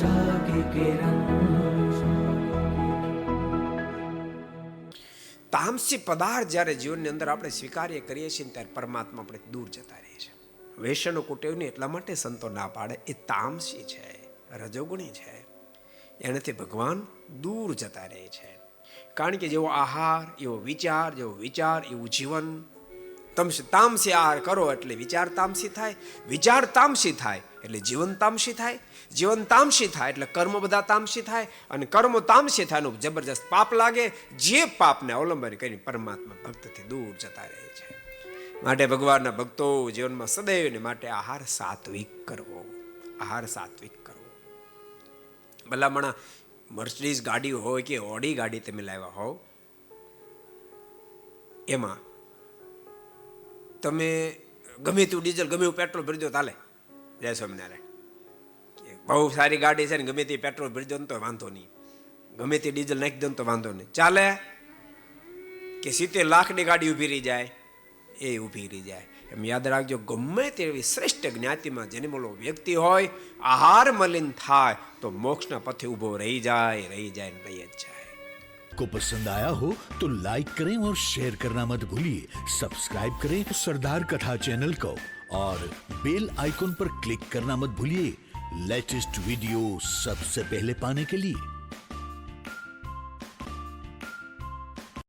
आशा की किरण। તામસી પદાર્થ જ્યારે જીવનની અંદર આપણે સ્વીકાર્ય કરીએ છીએ ત્યારે પરમાત્મા આપણે દૂર જતા રહીએ છીએ. વૈષ્ણવ કુટેવને એટલા માટે સંતો ના પાડે, એ તામસી છે, રજોગુણી છે, એનાથી ભગવાન દૂર જતા રહે છે. કારણ કે જેવો આહાર એવો વિચાર, જેવો વિચાર એવું જીવન. તામસી આહાર કરો એટલે વિચાર તામસી થાય, વિચાર તામસી થાય એટલે જીવન તામસી થાય, જીવન તામસી થાય એટલે કર્મ બધા તામસી થાય, અને કર્મ તામસી થાય જબરજસ્ત પાપ લાગે. જે પાપને અવલંબન કરીને પરમાત્મા ભક્તથી દૂર જતા રહે છે. માટે ભગવાનના ભક્તો જીવનમાં સદૈવ માટે આહાર સાત્વિક કરવો, આહાર સાત્વિક કરવો. ભલામણા મર્સિડીઝ ગાડી હોય કે ઓડી ગાડી તમે લાવ્યા હોવ, એમાં તમે ગમે તેવું ડીઝલ ગમે એવું પેટ્રોલ ભરી દો ચાલે. જય સ્વામિનારાયણ. બહુ સારી ગાડી છે ને ગમે તે પેટ્રોલ ભરી દો ને તો વાંધો નહીં, ગમે તે ડીઝલ નાખી દો ને તો વાંધો નહીં ચાલે. કે 70 લાખની ગાડી ઊભી રહી જાય, એ ઊભી રહી જાય. એમ યાદ રાખજો, ગમે તેવી શ્રેષ્ઠ જ્ઞાતિમાં જન્મેલો વ્યક્તિ હોય, આહાર મલિન થાય તો મોક્ષના પથે ઊભો રહી જાય ને રહી જ જાય. को पसंद आया हो तो लाइक करें और शेयर करना मत भूलिए. सब्सक्राइब करें सरदार कथा चैनल को और बेल आइकॉन पर क्लिक करना मत भूलिए लेटेस्ट वीडियो सबसे पहले पाने के लिए.